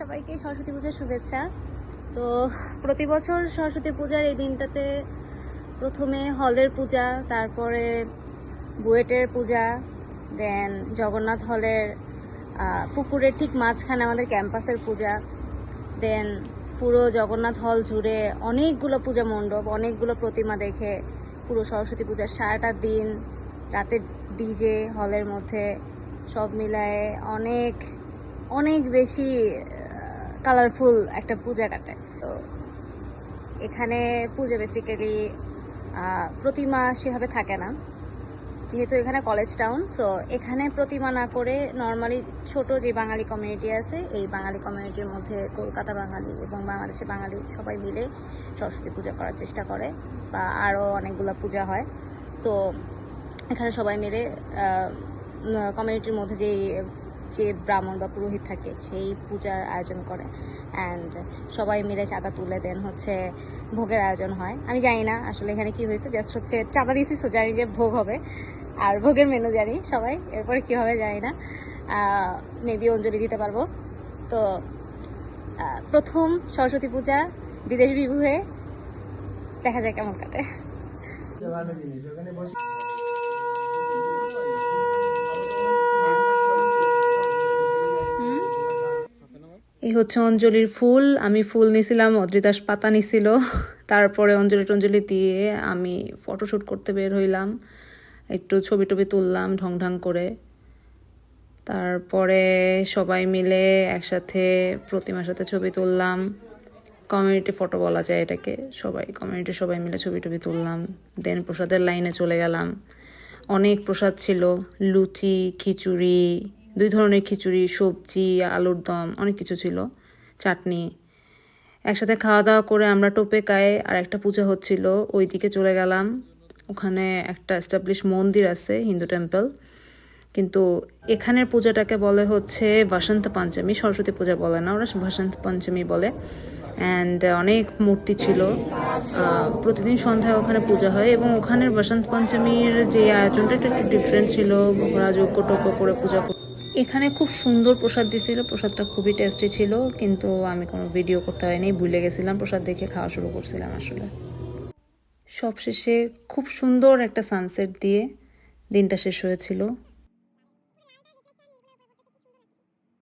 সবাইকে সরস্বতী পূজার শুভেচ্ছা। তো প্রতি বছর সরস্বতী পূজার এই দিনটাতে প্রথমে হলের পূজা, তারপরে বুয়েটের পূজা, দেন জগন্নাথ হলের পুকুরের ঠিক মাঝখানে আমাদের ক্যাম্পাসের পূজা, দেন পুরো জগন্নাথ হল জুড়ে অনেকগুলো পূজা মণ্ডপ, অনেকগুলো প্রতিমা দেখে পুরো সরস্বতী পূজার সারাটা দিন, রাতে ডিজে হলের মধ্যে সব মিলায়ে অনেক অনেক বেশি কালারফুল একটা পূজা কাটে। তো এখানে পূজা বেসিক্যালি প্রতিমা সেভাবে থাকে না, যেহেতু এখানে কলেজ টাউন। সো এখানে প্রতিমা না করে নর্মালি ছোট যে বাঙালি কমিউনিটি আছে, এই বাঙালি কমিউনিটির মধ্যে কলকাতা বাঙালি এবং বাংলাদেশের বাঙালি সবাই মিলে সরস্বতী পূজা করার চেষ্টা করে, বা আরও অনেকগুলো পূজা হয়। তো এখানে সবাই মিলে কমিউনিটির মধ্যে যে ব্রাহ্মণ বা পুরোহিত থাকে সেই পূজার আয়োজন করে, অ্যান্ড সবাই মিলে চাঁদা তুলে দেন হচ্ছে ভোগের আয়োজন হয়। আমি জানি না আসলে এখানে কি হয়েছে, জাস্ট হচ্ছে চাঁদা দিয়েছি, সো জানি যে ভোগ হবে, আর ভোগের মেনু জানি সবাই, এরপরে কী হবে জানি না, মেবি অঞ্জলি দিতে পারবো। তো প্রথম সরস্বতী পূজা বিদেশ বিভুয়ে, দেখা যায় কেমন কাটে। এই হচ্ছে অঞ্জলির ফুল। আমি ফুল নিছিলাম, অদ্রিতাস পাতা নিছিল। তারপরে অঞ্জলি টঞ্জলি দিয়ে আমি ফটোশ্যুট করতে বের হইলাম, একটু ছবি টবি তুললাম ঢং ঢং করে। তারপরে সবাই মিলে একসাথে প্রতিমার সাথে ছবি তুললাম, কমিউনিটি ফটো বলা যায় এটাকে। কমিউনিটি সবাই মিলে ছবি টবি তুললাম। দেন প্রসাদের লাইনে চলে গেলাম। অনেক প্রসাদ ছিল, লুচি, খিচুড়ি, 2 ধরনের খিচুড়ি, সবজি, আলুর দম, অনেক কিছু ছিল, চাটনি। একসাথে খাওয়া দাওয়া করে আমরা টোপেকায় আর একটা পূজা হচ্ছিল ওই দিকে চলে গেলাম। ওখানে একটা এস্টাবলিশ মন্দির আছে, হিন্দু টেম্পল, কিন্তু এখানের পূজাটাকে বলে হচ্ছে বসন্ত পঞ্চমী। সরস্বতী পূজা বলে না, ওরা বসন্ত পঞ্চমী বলে। অ্যান্ড অনেক মূর্তি ছিল। প্রতিদিন সন্ধ্যায় ওখানে পূজা হয়, এবং ওখানের বসন্ত পঞ্চমীর যে আয়োজনটা এটা একটু ডিফারেন্ট ছিল। ওরা যজ্ঞ টজ্ঞ করে পূজা। এখানে খুব সুন্দর প্রসাদ দিছিল, প্রসাদটা খুবই টেস্টি ছিল, কিন্তু আমি কোনো ভিডিও করতে পারিনি, ভুলে গেছিলাম। প্রসাদ দেখে খাওয়া শুরু করছিলাম আসলে। সবশেষে খুব সুন্দর একটা সানসেট দিয়ে দিনটা শেষ হয়েছিল।